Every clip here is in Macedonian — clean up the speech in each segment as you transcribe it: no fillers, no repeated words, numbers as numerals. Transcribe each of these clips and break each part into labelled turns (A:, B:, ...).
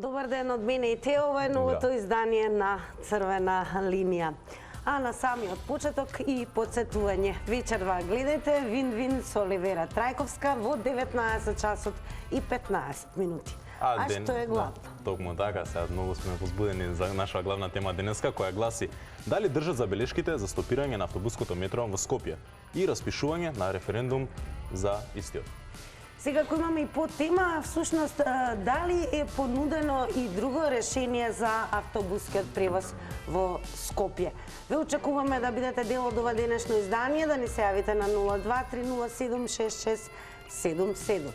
A: Добар ден од мене и Тео, ова е новото издание на Црвена линија. А на самиот почеток и подсетување. Вечерва гледате Вин-Вин со Оливера Трајковска во 19 часот и 15 минути. А што е главно?
B: Токму така, сега многу сме возбудени за наша главна тема денеска, која гласи: дали држат забелешките за стопирање на автобуското метро во Скопје и распишување на референдум за истиот.
A: Сега кој имаме и подтема, всушност дали е понудено и друго решение за автобускиот превоз во Скопје. Ве очекуваме да бидете дел од ова денешно издание, да ни се јавите на 02-307-6677.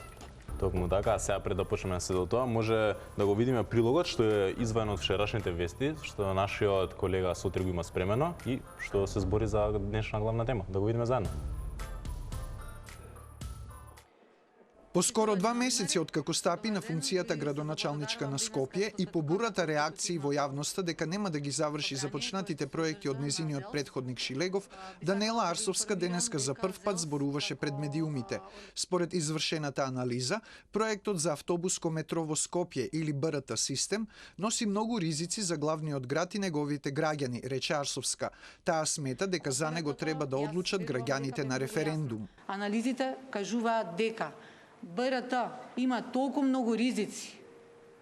B: Токму така, а сега пред да почнеме се до тоа, може да го видиме прилогот што е изваен од вчерашните вести, што нашиот колега Сотир го има спремено и што се збори за днешна главна тема. Да го видиме заедно.
C: По скоро 2 месеци откако стапи на функцијата градоначалничка на Скопје и по бурата реакции во јавноста дека нема да ги заврши започнатите проекти од незиниот претходник Шилегов, Данела Арсовска денеска за прв пат зборуваше пред медиумите. Според извршената анализа, проектот за автобуско метро во Скопје или БРТ систем носи многу ризици за главниот град и неговите граѓани, рече Арсовска. Таа смета дека за него треба да одлучат граѓаните на референдум.
D: Анализите кажуваат дека БРТ има толку многу ризици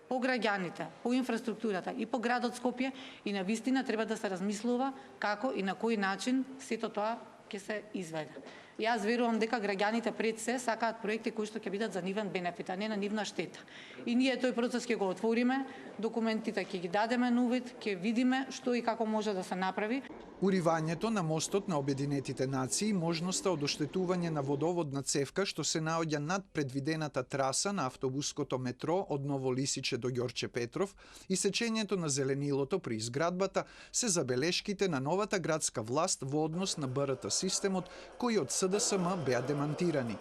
D: по граѓаните, по инфраструктурата и по градот Скопје и на вистина треба да се размислува како и на кој начин сето тоа ќе се изведе. Јас верувам дека граѓаните пред се сакаат проекти кои што ќе бидат за нивен бенефит, а не на нивна штета. И ние тој процес ќе го отвориме, документите ќе ги дадеме на увид, ќе видиме што и како може да се направи.
C: Уривањето на мостот на Обединетите нации, можноста од оштетување на водоводна цевка што се наоѓа над предвидената траса на автобуското метро од Ново Лисиче до Ѓорче Петров и сечењето на зеленилото при изградбата се забелешките на новата градска власт во однос на БРТ системот кои од СДСМ беа демантирани.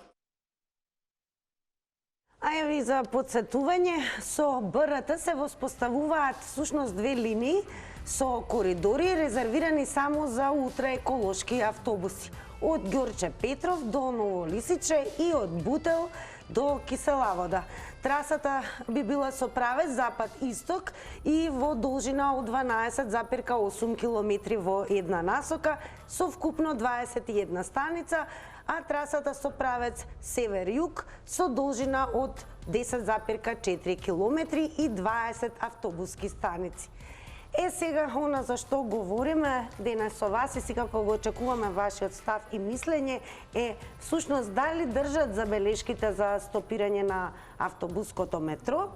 A: А еви за подсетување, со БРТ се воспоставуваат всушност две линии со коридори резервирани само за ултраеколошки автобуси. Од Ѓорче Петров до Ново Лисиче и од Бутел до Кисела Вода. Трасата би била со правец запад-исток и во должина од 12,8 км во една насока со вкупно 21 станица, а трасата со правец север-југ со должина од 10,4 км и 20 автобуски станици. Сега, она за што говориме денес со вас и секако го очекуваме вашиот став и мислење е всушност дали држат забелешките за стопирање на автобуското метро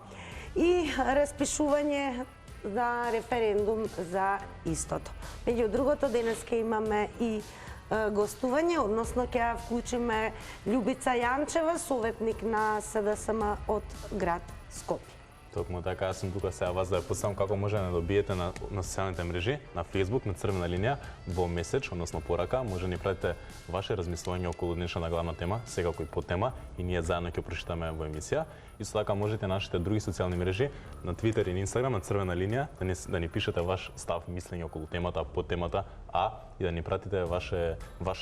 A: и распишување за референдум за истото. Меѓу другото, денес ќе имаме и гостување, односно ќе ја вклучиме Љубица Јанчева, советник на СДСМ од град Скопје.
B: Токму така, јас сум тука сега вас да ја поставам како може да добиете на социјалните мрежи, на Facebook, на Црвена линија, во меседж, односно порака, може да ни пратите ваше размислување околу днешната главна тема, секако и по тема, и ние заедно ќе прочитаме во емисија. Исто така можете нашите други социјални мрежи, на Twitter и на Instagram, на Црвена линија, да ни пишете ваш став, мислење околу темата, по темата, и да ни пратите ваш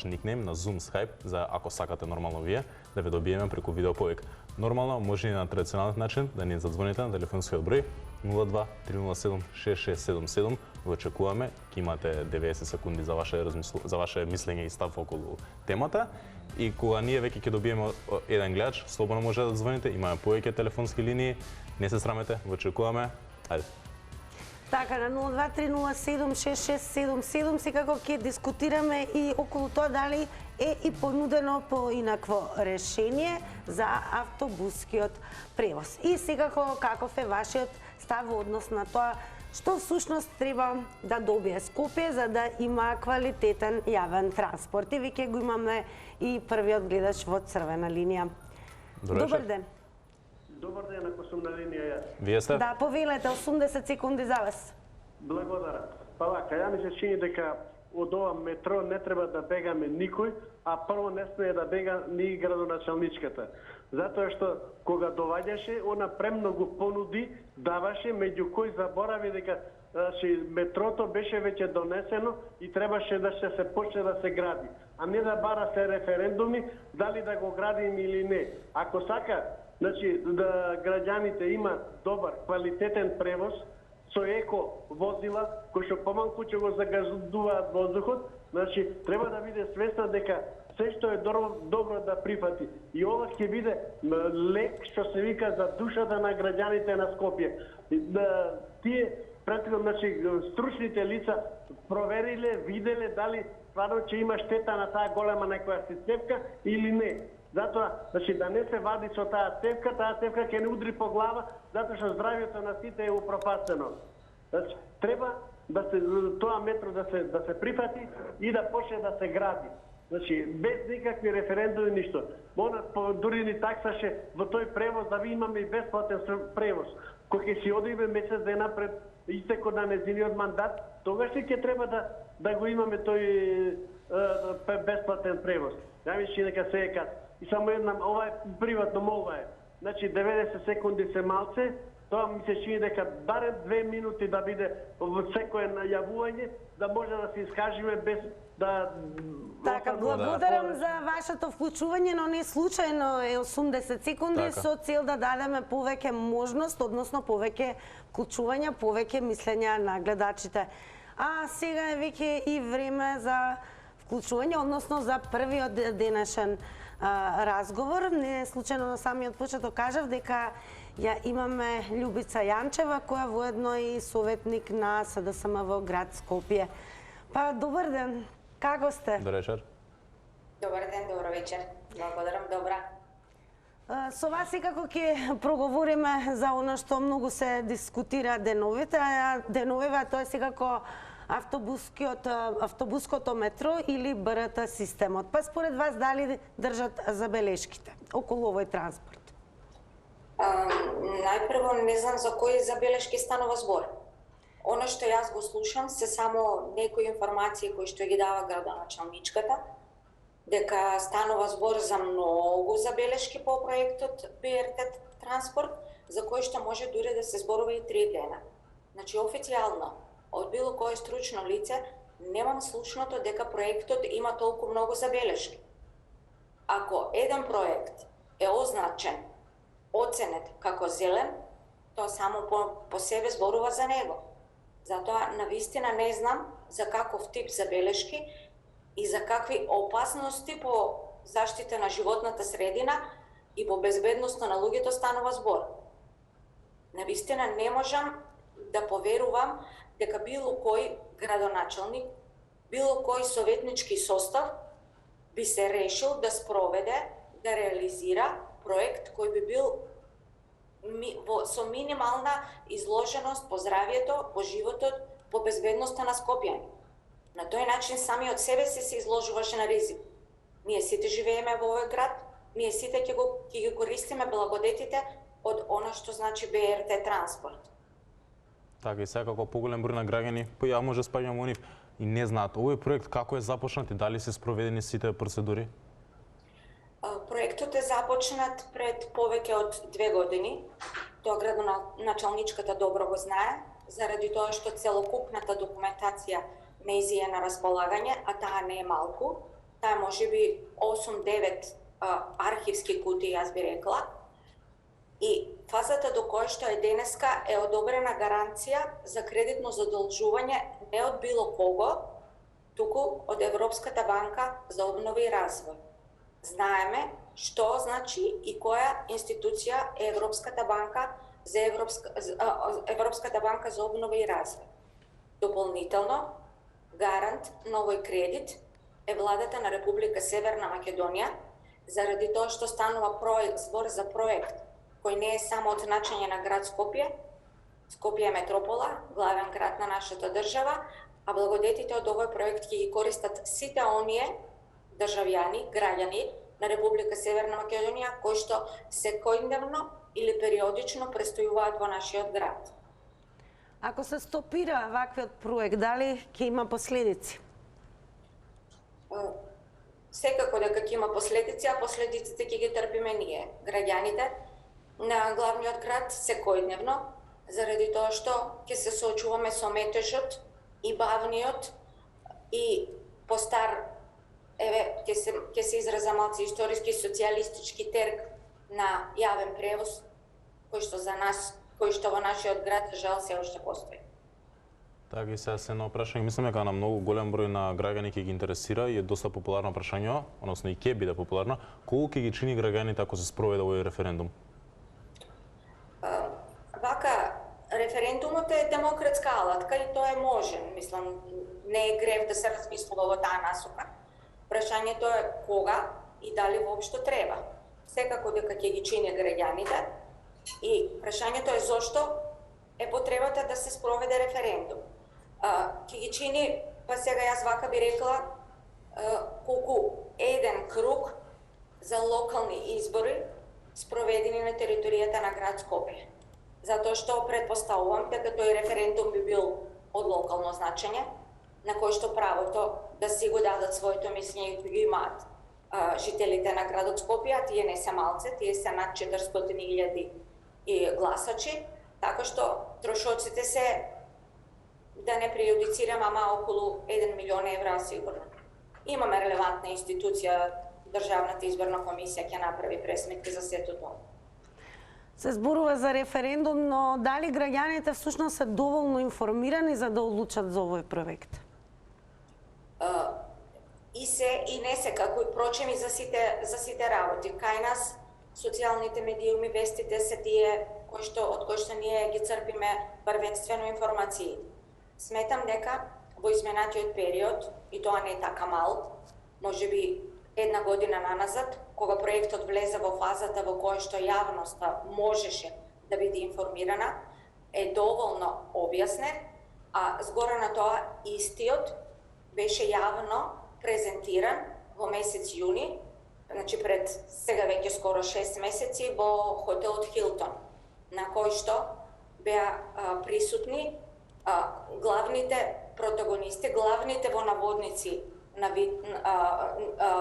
B: никнейм на Zoom, Skype, за ако сакате нормално вие, да ве добиеме преку видеоповик. Нормално може и на традиционален начин да ни задзвоните на телефонскиот број 02-307-6677. Го очекуваме, ќе имате 90 секунди за ваше мислење и став околу темата. И кога ние веќе ќе добиеме еден гледач, слободно може да звоните, имаме повеќе телефонски линии, не се срамете, го очекуваме. Ајде.
A: Така, на 02-307-6677 секако ќе дискутираме и околу тоа дали е и понудено по инакво решение за автобускиот превоз. И секако каков е вашиот став во однос на тоа што всушност треба да добие Скопје за да има квалитетен јавен транспорт. И веќе го имаме и првиот гледач во Црвена линија. Добар ден.
E: Добар ден, ако сум на линија јас.
B: Вие сте?
A: Да, повелете, 80 секунди за вас.
E: Благодарам. Па вака, ја ми се чини дека од ова метро не треба да бегаме никој, а прво не смее да бега ни градоначалничката. Затоа што кога доваѓаше, она премногу понуди даваше, меѓу кои заборави дека метрото беше веќе донесено и требаше да се почне да се гради, а не да бара се референдуми дали да го градим или не. Ако сака значи да граѓаните имаат добар, квалитетен превоз со еко возила кои што помалку ќе го загазуваат воздухот, значи треба да биде свесна дека се што е добро да прифати. И ова ќе биде лек што се вика за душата на граѓаните на Скопје. Тие претходно, значи стручните лица провериле, виделе дали стварно ќе има штета на таа голема некоја си цевка или не. Затоа, значи да не се вади со таа цевка ќе не удри по глава, затоа што здравјето на сите е упропастено. Значи треба да се тоа метро да се прифати и да почне да се гради. Значи без никакви референдуми ништо. Мона дури ни таксаше во тој превоз да ви имаме и бесплатен превоз. Кога ќе си одиме месец дена пред истекот на нејзиниот мандат, тогаш ќе треба да го имаме тој бесплатен превоз. Ја мислам дека се е кат. И само една, ова е приватно молба е. Значи 90 секунди се малце, тоа ми се чини дека барем 2 минути да биде во секое најавување, да може да се искажиме без да...
A: Така, благодарам за вашето вклучување, но не случајно е 80 секунди со цел да дадеме повеќе можност, односно повеќе вклучувања, повеќе мислења на гледачите. А сега е веќе и време за вклучување, односно за првиот денешен разговор. Не случајно на самиот почеток кажав дека ја имаме Љубица Јанчева, која воедно и советник на СДСМ во град Скопје. Па, добар ден, како сте?
B: Добар вечер.
F: Добар ден, добро вечер. Благодарам, добра.
A: Со вас секако ќе проговориме за она што многу се дискутира деновите, а тоа е секако автобуското метро или БРТ системот. Па според вас дали држат забелешките околу овој транспорт?
F: Најпрво не знам за кои забелешки станува збор. Оно што јас го слушам се само некои информации кои што ги дава градоначалничката, дека станува збор за многу забелешки по проектот БРТ транспорт, за кои што може дури да се зборува и 3 дена. Значи официјално од било кое стручно лице немам слушното дека проектот има толку многу забелешки. Ако еден проект е означен, оценет како зелен, тоа само по себе зборува за него. Затоа навистина не знам за каков тип забелешки и за какви опасности по заштита на животната средина и по безбедноста на луѓето станува збор. Навистина не можам да поверувам дека било кој градоначалник, било кој советнички состав би се решил да спроведе, да реализира проект кој би бил со минимална изложеност по здравјето, по животот, по безбедноста на Скопјани. На тој начин сами од себе се изложуваше на ризик. Ние сите живееме во овој град, ние сите ќе ги користиме благодетите од она што значи БРТ транспорт.
B: Така и секако поголем број на граѓани, ја може спаѓам во нив и не знаат овој проект како е започнат и дали се спроведени сите процедури?
F: Проектот е започнат пред повеќе од 2 години. Тоа градоначалничката добро го знае, заради тоа што целокупната документација нејзи е на располагање, а таа не е малку. Таа можеби 8-9 архивски кутии, јас би рекла. И фазата до која што е денеска е одобрена гаранција за кредитно задолжување не од било кого, туку од Европската банка за обнова и развој. Знаеме што значи и која институција е Европската банка за обнова и развој. Дополнително, гарант на овој кредит е владата на Република Северна Македонија, заради тоа што станува збор за проект кој не е само од значење на град Скопје. Скопје е метропола, главен град на нашата држава, а благодетите од овој проект ќе ги користат сите оние државјани, граѓани на Република Северна Македонија кои што секојдневно или периодично престојуваат во нашиот град.
A: Ако се стопира ваквиот проект, дали ќе има последици?
F: Секако дека ќе има последици, а последиците ќе ги трпиме ние, граѓаните на главниот град секојдневно, заради тоа што ќе се соочуваме со метежот и бавниот и постар, ќе се израза малку историски социјалистички терк на јавен превоз кој што во нашиот град за жал се уште постои.
B: Така и сега се едно прашање, мислам дека на многу голем број на граѓани ќе ги интересира и е доста популарно прашање, односно и ќе биде популарно, колку ќе ги чини граѓаните ако се спроведе овој референдум?
F: Вака, референдумот е демократска алатка и тоа е можен. Мислам, не е грев да се размислува во таа насока. Прашањето е кога и дали воопшто треба. Секако дека ќе ги чини граѓаните и прашањето е зошто е потребата да се спроведе референдум. Ќе ги чини, па сега јас вака би рекла, колку еден круг за локални избори спроведени на територијата на град Скопје. Затоа што претпоставувам дека тој референдум би бил од локално значење, на кој што правото да си го дадат своето мислење и ги имаат жителите на градот Скопје, а тие не се малце, тие се над 400.000 и гласачи, така што трошоците се, да не преюдицирам, ама околу 1 милион евра сигурно. Имаме релевантна институција, Државната изборна комисија ќе направи пресметки за сето тоа.
A: Се зборува за референдум, но дали граѓаните всушност се доволно информирани за да одлучат за овој проект?
F: И се и не се, како и прочем и за сите работи. Кај нас социјалните медиуми, вестите се тие од кои што ние ги црпиме првенствено информации. Сметам дека во изминатиот период, и тоа не е така мал, можеби 1 година наназад, кога проектот влезе во фазата во која што јавноста можеше да биде информирана, е доволно објаснен, а згора на тоа истиот беше јавно презентиран во месец јуни, значи пред сега веќе скоро 6 месеци во хотелот Хилтон, на кој што беа присутни главните протагонисти, главните во наводници на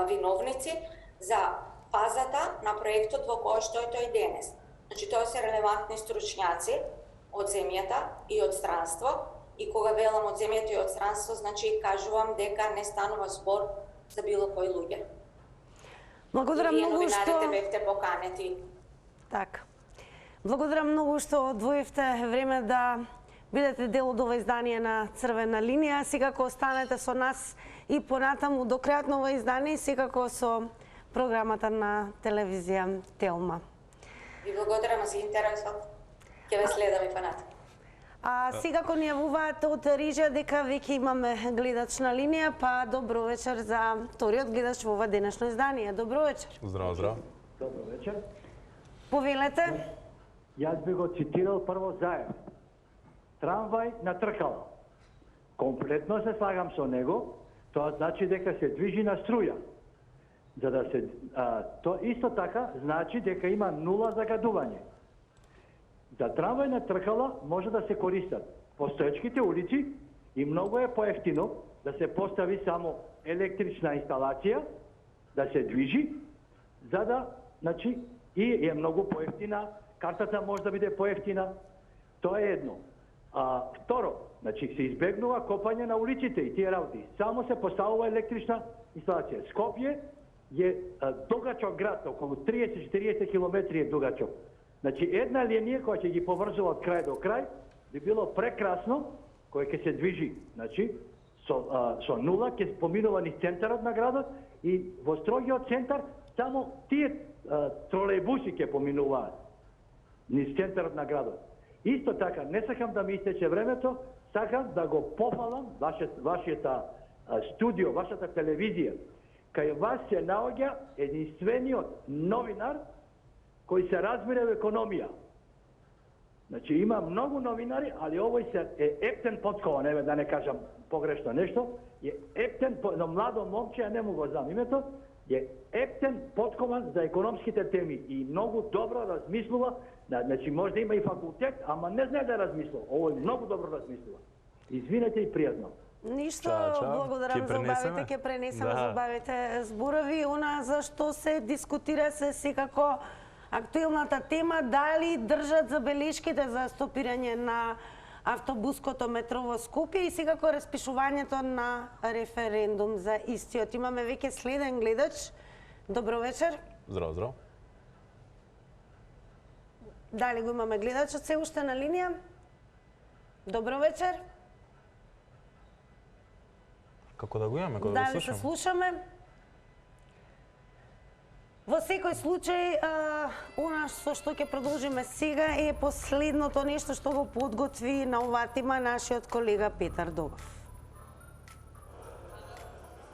F: виновници за фазата на проектот во кој што е тој денес. Значи тоа се релевантни стручњаци од земјата и од странство, и кога велам од земјата и од странство, значи кажувам дека не станува збор за било кои луѓе.
A: Благодарам многу што
F: новинарите бевте поканети.
A: Така. Благодарам многу што одвоивте време да бидете дел од ова издание на Црвена линија. Секако останете со нас и понатаму до крајот на ова издание, секако со програмата на телевизија Телма.
F: Ви благодарам за интересот. Ќе ве следам и понатаму.
A: А секако ни јавуваат од Рижа дека веќе имаме гледач на линија, па добро вечер за вториот гледач во ова денешно издание. Добро вечер.
B: Здраво, здраво.
G: Добро вечер.
A: Повелете.
G: Јас би го цитирал прво заедно. Трамвај на тркало. Комплетно се слагам со него, тоа значи дека се движи на струја. За да се тоа исто така значи дека има нула загадување. За трамвај на тркала може да се користат постоечките улици и многу е поевтино да се постави само електрична инсталација, да се движи, за да, значи, и е многу поевтина, картата може да биде поевтина, тоа е едно. Второ, значи се избегнува копање на улиците и тие работи. Само се поставува електрична инсталација. Скопје е дугачок град, околу 30-40 км е дугачок. Значи една линија која ќе ги поврзува од крај до крај би било прекрасно, која ќе се движи, значи со нула ќе поминува низ центарот на градот и во строгиот центар само тие тролејбуси ќе поминуваат низ центарот на градот. Исто така, не сакам да ми истече времето, сакам да го пофалам вашата студио, вашата телевизија. Кај вас се наоѓа единствениот новинар кој се разбира во економија. Значи има многу новинари, али овој се е ептен поткован, еве да не кажам погрешно нешто, е ептен, едно младо момче, а не му го знам името, е ептен поткован за економските теми и многу добро размислува. Значи може да има и факултет, ама не знае да размислува. Овој многу добро размислува. Извинете и пријатно.
A: Ништо, благодарам за убавите, ќе пренесеме за убавите зборови. Она за што се дискутира се секако актуелната тема, дали држат забелешките за стопирање на автобуското метро во Скопје и секако распишувањето на референдум за истиот. Имаме веќе следен гледач. Добро вечер.
B: Здраво, здраво.
A: Дали го имаме гледачот се уште на линија? Добро вечер.
B: Како да го имаме, кога го
A: Дали се
B: слушаме?
A: слушаме? Во секој случај, она со што ќе продолжиме сега е последното нешто што го подготви на оваа тема нашиот колега Петар Добов.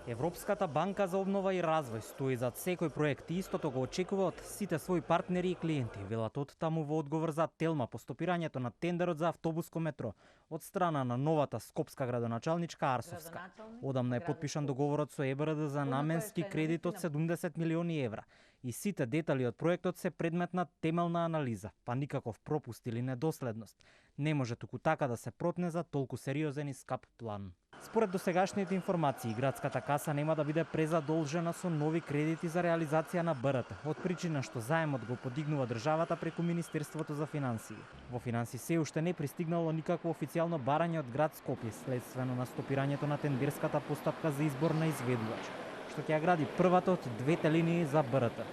H: Европската банка за обнова и развој стои зад секој проект и истото го очекува од сите своји партнери и клиенти, велат од таму во одговор за Телма по стопирањето на тендерот за автобуско метро од страна на новата скопска градоначалничка Арсовска. Одамна е подпишан договорот со ЕБРД за наменски кредит од 70 милиони евра и сите детали од проектот се предмет на темелна анализа, па никаков пропуст или недоследност. Не може туку така да се протне за толку сериозен и скап план. Според досегашните информации, градската каса нема да биде презадолжена со нови кредити за реализација на БРТ, од причина што заемот го подигнува државата преку Министерството за финансии. Во финанси се уште не пристигнало никакво официјално барање од град Скопје следствено на стопирањето на тендерската постапка за избор на изведувач, што ќе ја гради првата од двете линии за БРТ.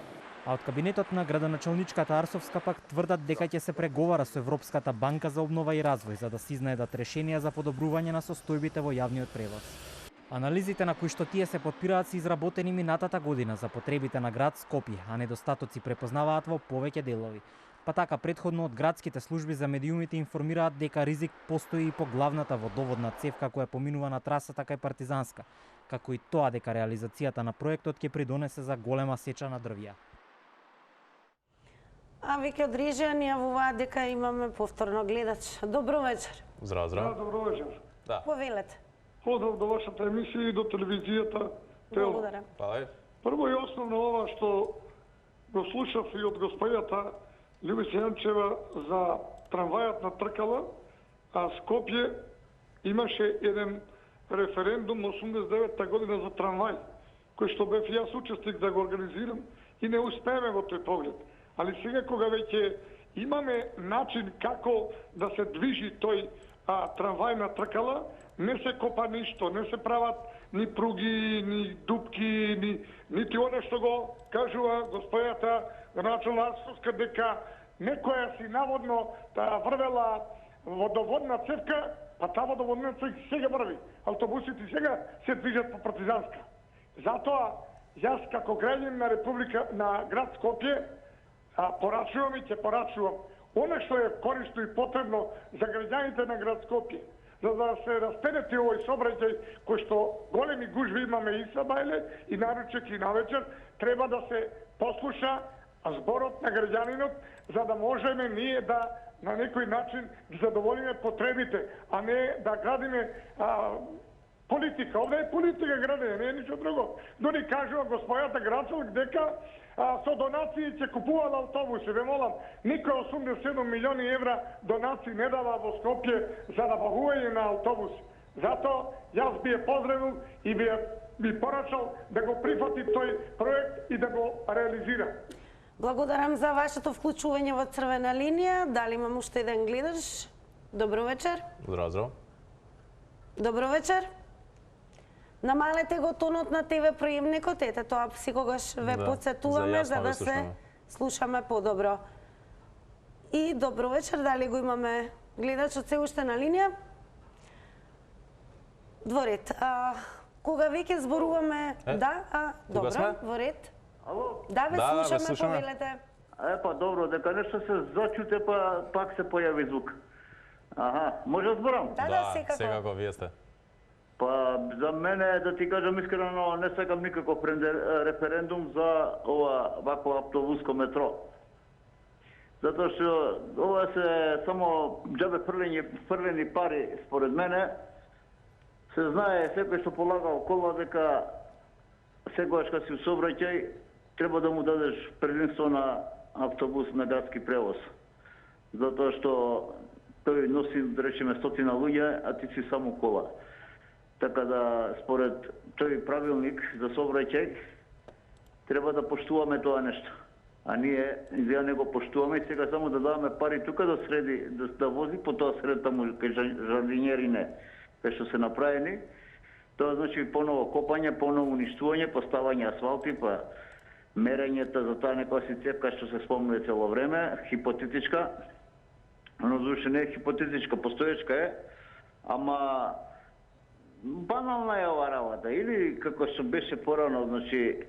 H: А од кабинетот на градоначалничката Арсовска пак тврдат дека ќе се преговара со Европската банка за обнова и развој за да се изнајдат решенија за подобрување на состојбите во јавниот превоз. Анализите на кои што тие се подпираат се изработени минатата година за потребите на град Скопје, а недостатоци препознаваат во повеќе делови. Па така претходно од градските служби за медиумите информираат дека ризик постои и по главната водоводна цевка која поминува на трасата кај Партизанска, како и тоа дека реализацијата на проектот ќе придонесе за голема сеча на дрвја.
A: А веќе од режија ние во оваа дека имаме повторно гледач. Добро вечер.
B: Здраво, здраво.
I: Добро вечер.
B: Да.
A: Повелете.
I: Поздрав до вашата емисија и до телевизијата.
A: Благодарам.
B: Фала.
I: Прво и основно ова што го слушав и од господјата Љубица Јанчева за трамвајот на Тркала, а Скопје имаше еден референдум 89-та година за трамвај, кој што бев јас учесник да го организирам и не успееме во тој поглед. Али сега кога веќе имаме начин како да се движи тој трамвај на Тркала, не се копа ништо, не се прават ни пруги, ни дупки, нити оно што го кажува господјата градоначална Арсовска дека некоја си наводно врвела водоводна цевка, па таа водоводна цевка сега врви. Автобусите сега се движат по Партизанска. Затоа јас како граѓанин на Република на град Скопје порачувам и ќе порачувам она што е корисно и потребно за граѓаните на град Скопје, за да се распенети овој сообраќај кој што големи гужви имаме и сабајле и наручек и навечер, треба да се послуша зборот на граѓанинот за да можеме ние да на некој начин ги задоволиме потребите, а не да градиме политика. Овде е политика градење, не е ништо друго. Но ни кажува господјата Грачел дека со донации ќе купуват автобуси. Ве молам, никој 87 милиони евра донации не дава во Скопје за набавување на автобуси. Затоа јас би ја поздравил и би порачал да го прифати тој проект и да го реализира.
A: Благодарам за вашето вклучување во црвена линија. Дали имам уште еден гледач? Добро вечер.
B: Здраво, здраво.
A: Добро вечер. Намалете го тонот на ТВ приемникот, ете тоа секогаш ве подсетуваме за да се слушаме подобро. И добро вечер, дали го имаме гледачот се уште на линија? Во ред. Кога веќе зборуваме, добро, во ред.
J: Ало?
A: Да, ве слушаме, повелете.
J: Па добро, дека нешто се зачуте, па пак се појави звук. Аха, може да зборам?
A: Да,
B: секако вие сте.
J: Па за мене, да ти кажам искрено, не сакам никаков референдум за ова вакво автобуско метро. Затоа што ова се само џабе фрлени пари, според мене. Се знае, секој што полагал кола дека секогаш кога си сообраќај, треба да му дадеш предимство на автобус на градски превоз. Затоа што тој носи, да речеме, 100 луѓе, а ти си само кола. Така да, според тој правилник за сообраќај, треба да поштуваме тоа нешто. А ние не го поштуваме и сега само да даваме пари тука да среди, да вози, потоа сред таму кај жардинјери не. Кај што се направени, тоа значи поново копање, поново уништување, поставање асфалти, па мерењето за таа некоја си цепка што се спомнува цело време, хипотетичка, но зашто не е хипотетичка, постоечка е, ама банална е ова работа. Или како што беше порано, значи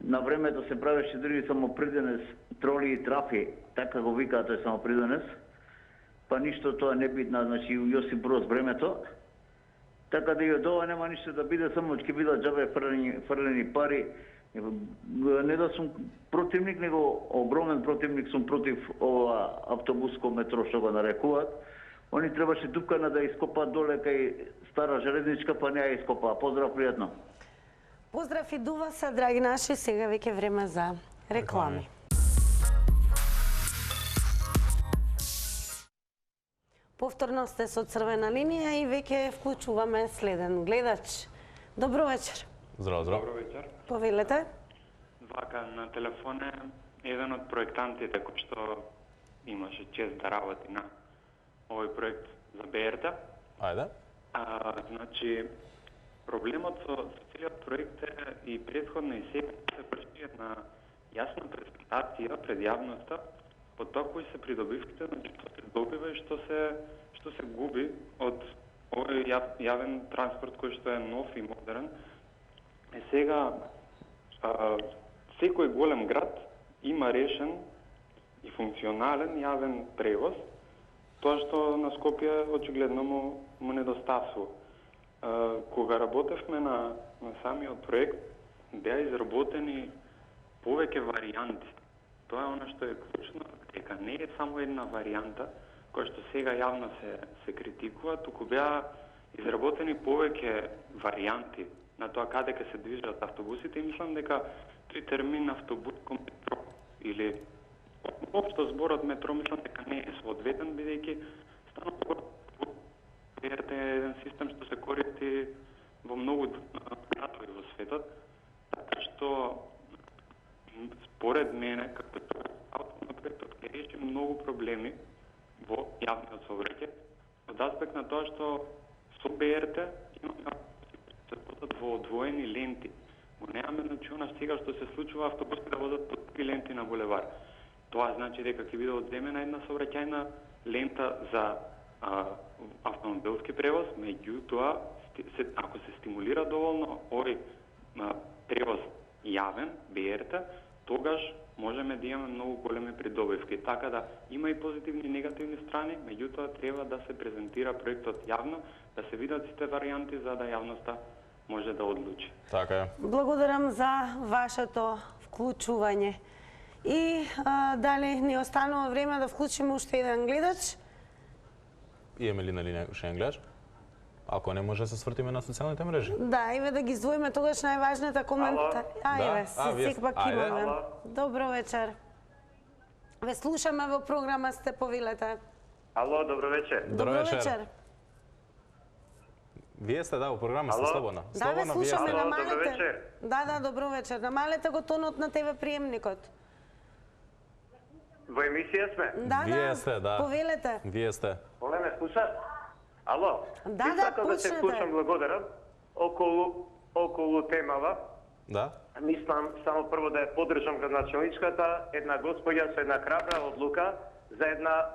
J: на времето се правеше дури само придонес троли и трафи, така го викаат тој само придонес, па ништо тоа не битна, значи Јосип Броз времето. Така да и од ова нема ништо да биде, само ќе бидат џабе фрлени пари. Не да сум противник, него огромен противник сум против ова автобуско метро што го нарекуваат. Они требаше дупкана да ископаат доле кај стара железничка, па не ја ископаа. Поздрав, пријатно.
A: Поздрав и до вас, драги наши, сега веќе време за реклами. Повторно сте со црвена линија и веќе вклучуваме следен гледач. Добро вечер.
B: Здраво, здраво.
K: Добро вечер.
A: Повелете.
K: Вака, на телефон е еден од проектантите кој што имаше чест да работи на овој проект за БРТ.
B: Ајде.
K: Значи, проблемот со целиот проект е и претходно и сега се врши една јасна презентација пред јавноста од тоа кои се придобивките, значи што се добива и што се губи од овој јавен транспорт кој што е нов и модерен. Е сега секој голем град има решен и функционален јавен превоз, тоа што на Скопје очигледно му недостасува. Кога работевме на самиот проект, беа изработени повеќе варијанти. Тоа е она што е клучно, дека не е само една варијанта, која што сега јавно се критикува, туку беа изработени повеќе варијанти на тоа каде ќе се движат автобусите и мислам дека тој термин автобуско метро или општо зборот метро мислам дека не е соодветен, бидејќи станува БРТ е еден систем што се користи во многу градови во светот, така што според мене како проектот ќе реши многу проблеми во јавниот сообраќај од аспект на тоа што со БРТ имаме се возат во одвоени ленти. Го немаме значи она сега што се случува автобуси да возат по 3 ленти на булевар. Тоа значи дека ќе биде одземена една сообраќајна лента за автомобилски превоз, меѓутоа ако се стимулира доволно овој превоз јавен, БРТ, тогаш можеме да имаме многу големи придобивки. Така да има и позитивни и негативни страни, меѓутоа треба да се презентира проектот јавно, да се видат сите варијанти за да јавноста може да одлучи.
B: Така е.
A: Благодарам за вашето вклучување. И дали ни останува време да вклучиме уште еден гледач?
B: Имаме ли на линија уште еден гледач? Ако не може да се свртиме на социјалните мрежи.
A: Да, еве да ги издвоиме тогаш најважните коментари. Ајде, сек пак имаме. Добро вечер. Ве слушаме во програма, сте повелете.
L: Ало, добро вечер.
A: Добро вечер.
B: Вие сте во програма, сте слободна.
A: Да, ве слушаме, намалете.
L: Добро вечер.
A: Да, добро вечер. Намалете го тонот на ТВ приемникот.
L: Во емисија сме?
B: Вие сте, да.
A: Повелете.
B: Вие сте.
L: Оле, ме слушат? Ало?
A: Да,
L: сакам да се вклучам, благодарам, околу темава.
B: Да.
L: Мислам само прво да ја поддржам градоначалничката, една господја со една храбра одлука за една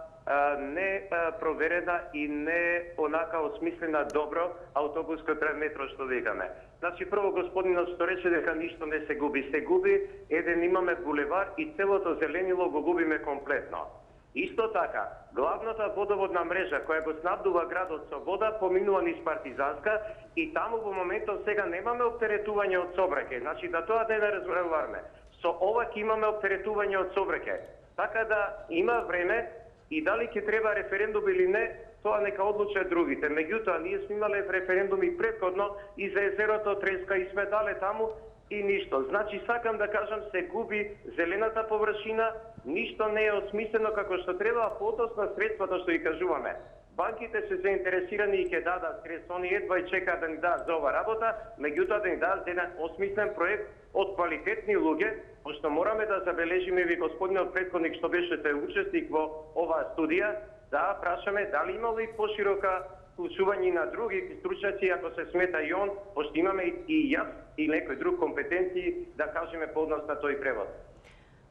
L: не проверена и не онака осмислена добро автобуско метро што викаме. Значи прво господинот што рече дека ништо не се губи, се губи, еден имаме булевар и целото зеленило го губиме комплетно. Исто така, главната водоводна мрежа која го снабдува градот со вода поминува низ Партизанска и таму во моментот сега немаме оптеретување од сообраќај. Значи да тоа не да разберуваме. Со ова ќе имаме оптеретување од сообраќај. Така да има време и дали ќе треба референдум или не, тоа нека одлучат другите. Меѓутоа, ние сме имале референдуми претходно и за езерото Треска и сме дале таму и ништо. Значи, сакам да кажам, се губи зелената површина, ништо не е осмислено како што треба, а потоцна средствата што ги кажуваме. Банките се заинтересирани и ќе дадат средства, они едва и чекаат да ни дадат за ова работа, меѓутоа да ни дадат еден осмислен проект од квалитетни луѓе, пошто мораме да забележиме ви господинот претходник што беше учесник во оваа студија, да прашаме дали имало и поширока слушување и на други стручњаци, ако се смета и он, пошто имаме и јас и некој друг компетенции да кажеме по однос на тој превод.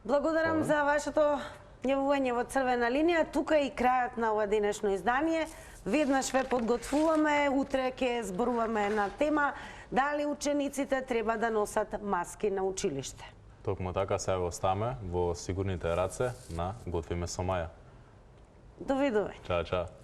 A: Благодарам за вашето јавување во Црвена линија. Тука е и крајот на ова денешно издание. Веднаш ве подготвуваме, утре ќе зборуваме на тема дали учениците треба да носат маски на училиште.
B: Токму така се оставаме во сигурните раце на Готвиме со Маја.
A: Довидување.
B: Чао, чао.